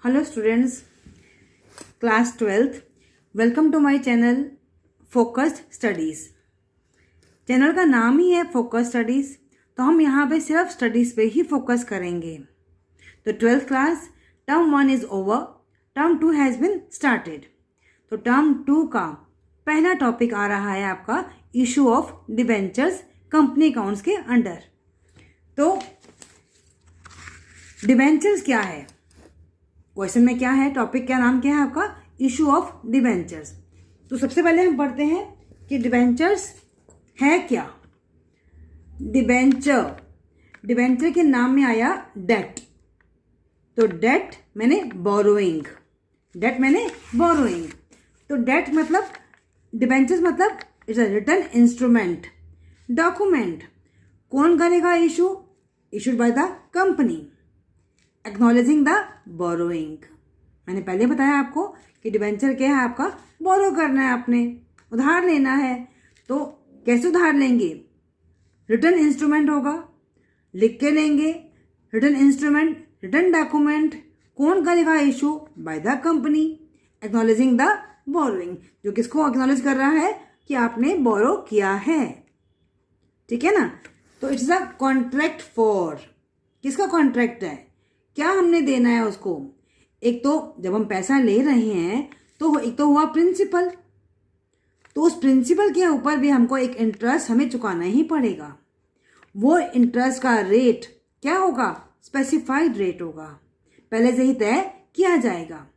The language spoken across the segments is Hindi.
Hello students, class 12th, welcome to my channel focused studies. Channel का नाम ही है फोकस स्टडीज़, तो हम यहाँ पे सिर्फ स्टडीज़ पे ही फोकस करेंगे। तो 12th class term 1 is over, term 2 has been started. तो टर्म 2 का पहला टॉपिक आ रहा है आपका issue of debentures company accounts के अंडर। तो डिबेंचर्स क्या है, क्वेश्चन में क्या है, टॉपिक क्या नाम क्या है आपका, इशू ऑफ डिबेंचर्स। तो सबसे पहले हम पढ़ते हैं कि डिबेंचर्स है क्या। डिबेंचर के नाम में आया डेट। तो डेट मैंने बोरोइंग, तो डेट मतलब डिबेंचर्स मतलब it's a written instrument, document. कौन करेगा issue? Issued by the company, acknowledging the borrowing. मैंने पहले बताया आपको कि डिबेंचर क्या है, आपका बोरो करना है, आपने उधार लेना है। तो कैसे उधार लेंगे? रिटन इंस्ट्रूमेंट होगा, लिख के लेंगे। Written instrument, written document. कौन करेगा issue? By the company, acknowledging the borrowing. जो किसको एक्नॉलेज कर रहा है कि आपने बोरो किया है, ठीक है ना। तो इट्स अ कॉन्ट्रैक्ट फॉर, किसका कॉन्ट्रैक्ट है, क्या हमने देना है उसको। एक तो जब हम पैसा ले रहे हैं तो एक तो हुआ प्रिंसिपल, तो उस प्रिंसिपल के ऊपर भी हमको एक इंटरेस्ट हमें चुकाना ही पड़ेगा। वो इंटरेस्ट का रेट क्या होगा? स्पेसिफाइड रेट होगा, पहले से ही तय किया जाएगा।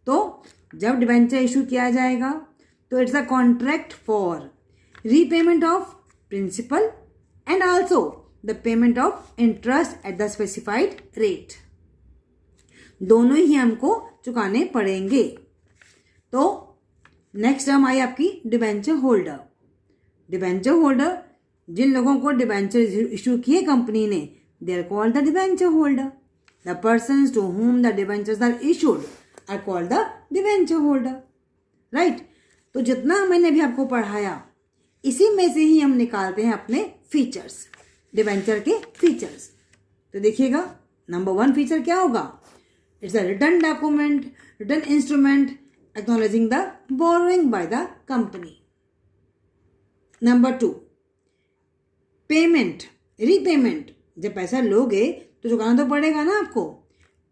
तो जब डिबेंचर इशू किया जाएगा तो it's a contract for repayment of principal and also the payment of interest at the specified rate. दोनों ही हमको चुकाने पड़ेंगे। तो नेक्स्ट टर्म आई आपकी डिबेंचर होल्डर। डिबेंचर होल्डर, जिन लोगों को डिबेंचर इशू किए कंपनी ने, they are called the debenture holder. The persons to whom the debentures are issued are called the debenture holder, right. तो जितना मैंने अभी आपको पढ़ाया इसी में से ही हम निकालते हैं अपने फीचर्स, डिबेंचर के फीचर्स। तो देखिएगा, नंबर 1 फीचर क्या होगा? It's a written document, written instrument acknowledging the borrowing by the company. Number 2, payment, repayment. जब पैसा लोगे तो चुकाना तो पड़ेगा ना आपको।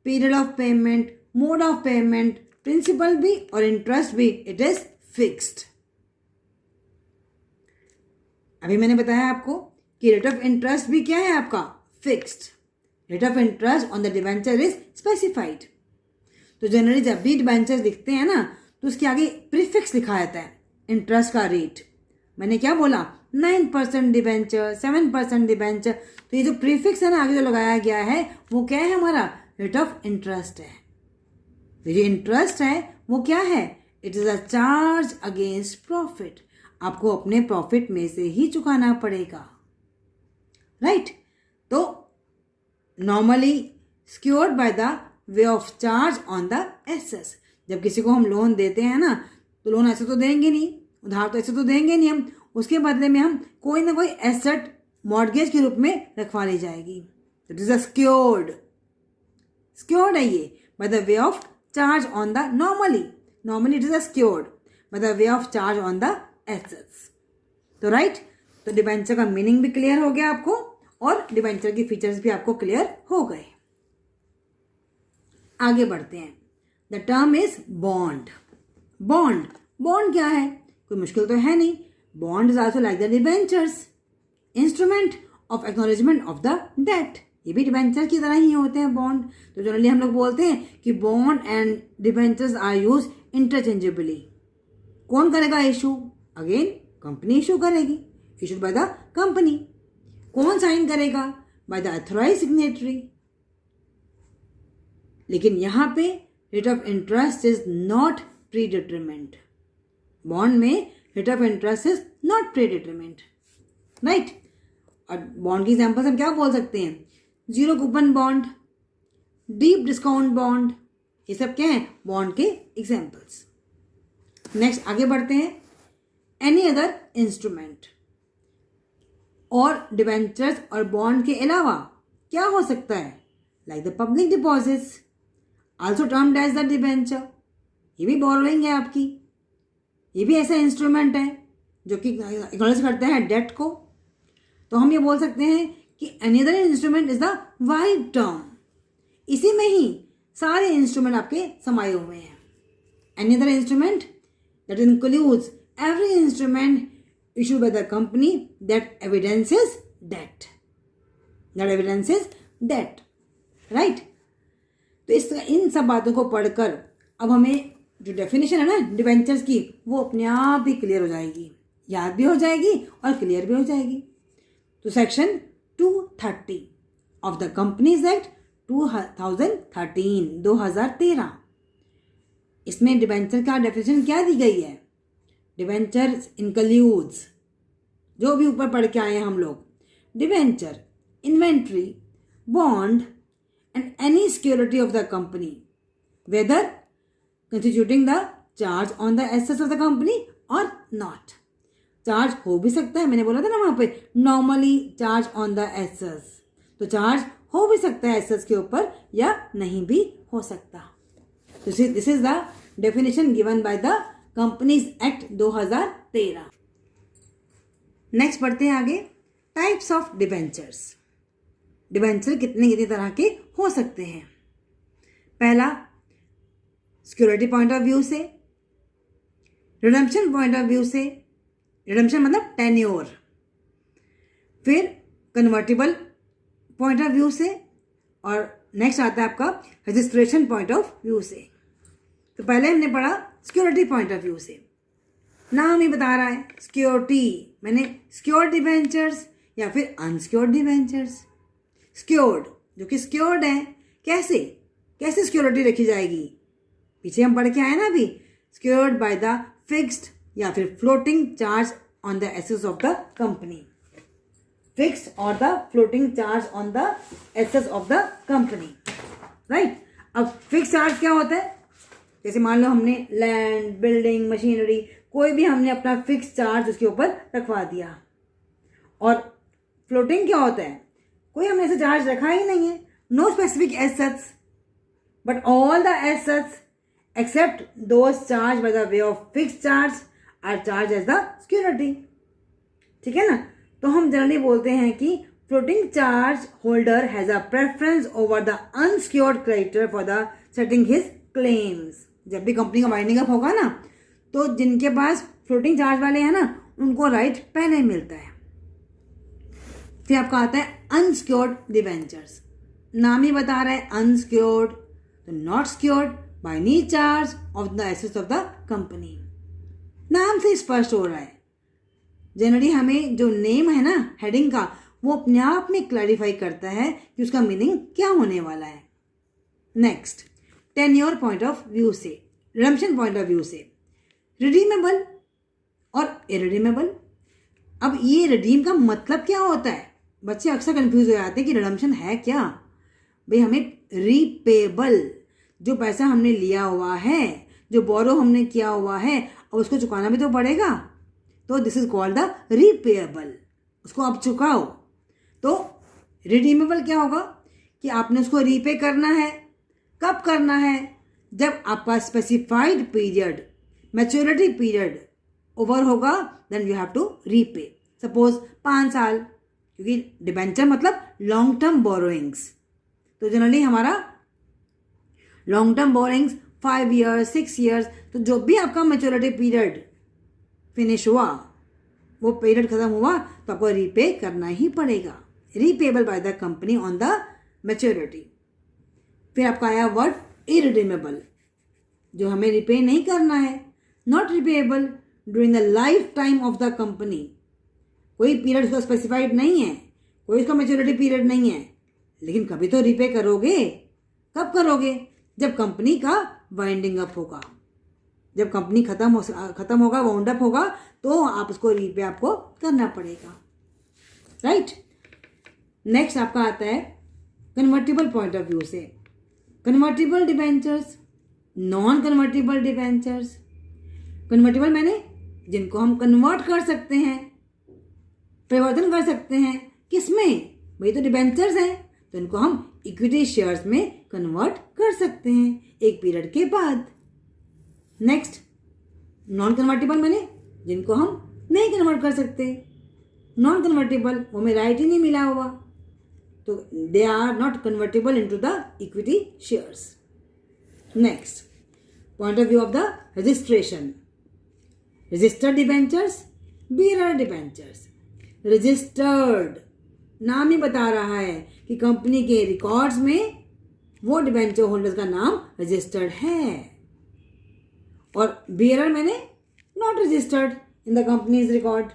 Period of payment, mode of payment, principal भी और interest भी, it is fixed. अभी मैंने बताया आपको कि rate of interest भी क्या है आपका? Fixed. Rate of interest on the debenture is specified. तो जनरली जब भी डिबेंचर लिखते हैं ना तो उसके आगे प्रीफिक्स लिखा जाता है, इंटरेस्ट का रेट। मैंने क्या बोला? 9% डिबेंचर, 7% डिबेंचर। तो ये जो प्रीफिक्स है ना आगे जो लगाया गया है वो क्या है? हमारा रेट ऑफ इंटरेस्ट है। तो जो इंटरेस्ट है वो क्या है? It is a charge against profit. आपको अपने प्रॉफिट में से ही चुकाना पड़ेगा, राइट। तो normally स्क्योर्ड bye the way of charge on the assets. जब किसी को हम लोन देते हैं ना तो लोन ऐसे तो देंगे नहीं, उधार तो ऐसे तो देंगे नहीं हम, उसके बदले में हम कोई ना कोई एसेट मॉर्गेज के रूप में रखवा ली जाएगी। इट इज अ स्क्योर्ड है ये bye the way of charge on the normally it is a स्क्योर्ड bye the way of charge on the assets. तो राइट, तो डिबेंचर का मीनिंग भी क्लियर हो गया आपको और डिबेंचर की फीचर्स भी आपको क्लियर हो गए। आगे बढ़ते हैं। The term is bond. Bond क्या है? कोई मुश्किल तो है नहीं। Bond is also like the debentures, instrument of acknowledgement of the debt. ये भी डिबेंचर की तरह ही होते हैं बॉन्ड। तो जनरली हम लोग बोलते हैं कि bond and debentures are use interchangeably. कौन करेगा इशू? अगेन कंपनी इशू करेगी, इशूड बाय द कंपनी। कौन साइन करेगा? By the authorised signatory. लेकिन यहां पे rate of interest is not predetermined. Bond में rate of interest is not predetermined, right. और बॉन्ड की एग्जांपल्स हम क्या बोल सकते हैं? Zero coupon bond, deep discount bond, ये सब क्या है? बॉन्ड के एग्जांपल्स। नेक्स्ट आगे बढ़ते हैं। एनी अदर इंस्ट्रूमेंट, और डिबेंचर्स और बॉन्ड के अलावा क्या हो सकता है? Like the public deposits, also termed as the debenture, ये भी बोरोइंग है आपकी, ये भी ऐसा इंस्ट्रूमेंट है जो कि एक्नॉलेज करते हैं डेट को। तो हम ये बोल सकते हैं कि any other instrument is the wide term, इसी में ही सारे इंस्ट्रूमेंट आपके समाये हुए हैं। Any other instrument that includes every instrument issued by the company that evidences debt, right? तो इन सब बातों को पढ़कर अब हमें जो डेफिनेशन है ना डिबेंचर्स की, वो अपने आप ही क्लियर हो जाएगी, याद भी हो जाएगी और क्लियर भी हो जाएगी। तो section 230 of the companies act 2013, इसमें डिबेंचर का डेफिनेशन क्या दी गई है? डिबेंचर्स इंक्लूड्स, जो भी ऊपर पढ़ के आए हैं हम लोग, debenture, inventory, bond and any security of the company weather constituting the charge on the assets of the company और नॉट। चार्ज हो भी सकता है, मैंने बोला था ना वहां पे normally charge on the assets, तो चार्ज हो भी सकता है एसेट्स के ऊपर या नहीं भी हो सकता। This is the definition given by the companies act 2013। Next पढ़ते हैं आगे, टाइप्स ऑफ डिबेंचर्स। डिबेंचर कितने तरह के हो सकते हैं? पहला, सिक्योरिटी पॉइंट ऑफ व्यू से, रिडेम्पशन पॉइंट ऑफ व्यू से, रिडेम्पशन मतलब टेन्योर, फिर कन्वर्टिबल पॉइंट ऑफ व्यू से, और नेक्स्ट आता है आपका रजिस्ट्रेशन पॉइंट ऑफ व्यू से। तो पहले हमने पढ़ा सिक्योरिटी पॉइंट ऑफ व्यू से, नाम ही बता रहा है सिक्योरिटी, मैंने सिक्योर्ड डिबेंचर्स या फिर अनसिक्योर्ड डिबेंचर्स। सिक्योर्ड जो कि सिक्योर्ड है, कैसे सिक्योरिटी रखी जाएगी? पीछे हम पढ़ के आए ना अभी, सिक्योर्ड बाय द फिक्स्ड या फिर floating charge on the assets of the company, fixed और the floating charge on the assets of the company, right. अब फिक्स चार्ज क्या होता है? जैसे मान लो हमने लैंड, बिल्डिंग, मशीनरी, कोई भी हमने अपना फिक्स चार्ज उसके ऊपर रखवा दिया। और फ्लोटिंग क्या होता है? कोई हमने ऐसे चार्ज रखा ही नहीं है, no specific assets but all the assets except those charge by the way of fix charge are charge as the security, ठीक है ना। तो हम जनरली बोलते हैं कि floating charge holder has a preference over the unsecured creditor for the setting his claims. जब भी कंपनी का वाइंडिंग अप होगा ना, तो जिनके पास फ्लोटिंग चार्ज वाले हैं ना, उनको राइट पहले मिलता है। फिर आपका आता है अनसिक्योर्ड डिबेंचर्स, नाम ही बता रहा है अनसिक्योर्ड, तो not secured by any charge of the assets of the company. नाम से स्पष्ट हो रहा है। जनरली हमें जो नेम है ना हेडिंग का, वो अपने आप में क्लैरिफाई करता है कि उसका मीनिंग क्या होने वाला है। Next, tenure point of view से, रिडेम्पशन पॉइंट ऑफ व्यू से, रिडीमेबल और इरिडीमेबल। अब ये रिडीम का मतलब क्या होता है? बच्चे अक्सर कंफ्यूज हो जाते हैं कि रिडेम्पशन है क्या। भाई हमें रीपेबल, जो पैसा हमने लिया हुआ है, जो बोरो हमने किया हुआ है, और उसको चुकाना भी तो पड़ेगा, तो this is called the repayable, उसको आप चुकाओ। तो रिडीमेबल क्या होगा कि आपने उसको रीपे करना है। कब करना है? जब आपका specified period, maturity period over होगा, then you have to repay. Suppose 5 साल, क्योंकि डिबेंचर मतलब लॉन्ग टर्म बोरोइंग्स, तो जनरली हमारा long term borrowings 5 years 6 years, तो जो भी आपका मैच्योरिटी पीरियड फिनिश हुआ, वो पीरियड खत्म हुआ, तो आपको रीपे करना ही पड़ेगा, repayable bye the company on the maturity. फिर आपका आया वर्ड इरिडीमेबल, जो हमें रिपे नहीं करना है, not repayable during the life time of the company. कोई पीरियड उसका स्पेसिफाइड नहीं है, कोई उसका मैच्योरिटी पीरियड नहीं है, लेकिन कभी तो रिपे करोगे। कब करोगे? जब कंपनी का वाइंडिंग अप होगा, जब कंपनी खत्म होगा, वाउंड अप होगा, तो आप उसको रीपे आपको करना पड़ेगा, राइट। नेक्स्ट आपका आता है कन्वर्टिबल पॉइंट ऑफ व्यू से, convertible debentures, non convertible debentures. Convertible मैंने जिनको हम कन्वर्ट कर सकते हैं, परिवर्तन कर सकते हैं। किसमें? भाई तो डिबेंचर्स हैं, तो इनको हम इक्विटी शेयर्स में कन्वर्ट कर सकते हैं एक पीरियड के बाद। नेक्स्ट, नॉन कन्वर्टेबल माने जिनको हम नहीं कन्वर्ट कर सकते। नॉन कन्वर्टेबल वो में राइट ही नहीं मिला हुआ, तो they are not convertible into the equity shares. Next, point of view of the registration. Registered debentures, bearer debentures. Registered नाम ही बता रहा है कि कंपनी के रिकॉर्ड्स में वो डिबेंचर होल्डर्स का नाम रजिस्टर्ड है, और बीयरर मैंने not registered in the companies record,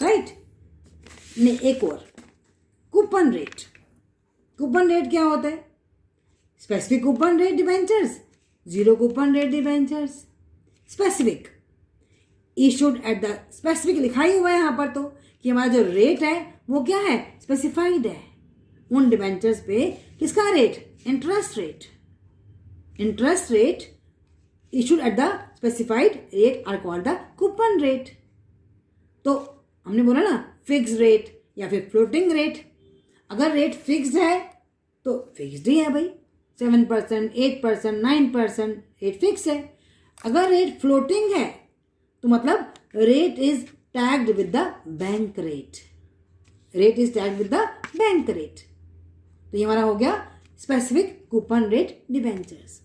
right. नहीं, एक और, कूपन रेट। कूपन रेट क्या होता है? Specific coupon rate debentures, zero coupon rate debentures. Specific issued at the, specific लिखा ही हुआ है यहाँ पर तो कि हमारा जो रेट है वो क्या है? स्पेसिफाइड है। उन डिबेंचर्स पे किसका rate? Interest rate. Interest rate issued at the specified rate are called the coupon rate. तो हमने बोला ना फिक्स रेट या फिर फ्लोटिंग रेट। अगर रेट फिक्स्ड है तो फिक्स्ड ही है भाई, 7%, 8%, 9% रेट फिक्स है। अगर रेट फ्लोटिंग है तो मतलब rate is tagged with the bank rate. Rate is tagged with the bank rate. तो ये हमारा हो गया specific coupon rate debentures.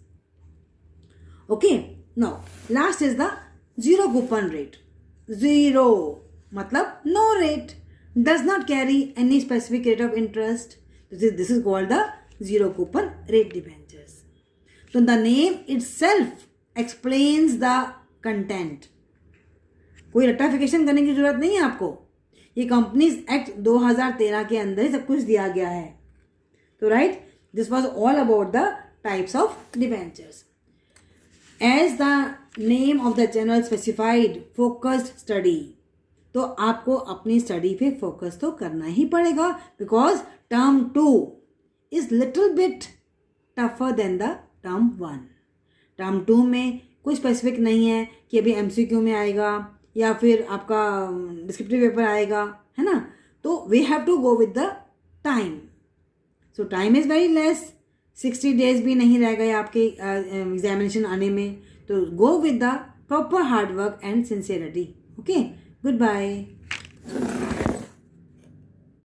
Okay, now last is the zero coupon rate. Zero मतलब no rate, does not carry any specific rate of interest. This is called the zero coupon rate debentures. तो the name itself explains the content. कोई रट्टाफिकेशन करने की जरूरत नहीं है आपको, ये कंपनीज एक्ट 2013 के अंदर ही सब कुछ दिया गया है। तो right, this was all about the types of debentures. As the name of the channel specified, focused study. तो आपको अपनी स्टडी पे फोकस तो करना ही पड़ेगा, because term 2 is little bit tougher than the term 1। Term 2 में कोई स्पेसिफिक नहीं है कि अभी MCQ में आएगा या फिर आपका डिस्क्रिप्टिव पेपर आएगा, है ना। तो we have to go with the time. So time is very less, 60 days भी नहीं रह गए आपके एग्जामिनेशन आने में। तो go with the proper hard work and sincerity. Okay, good bye.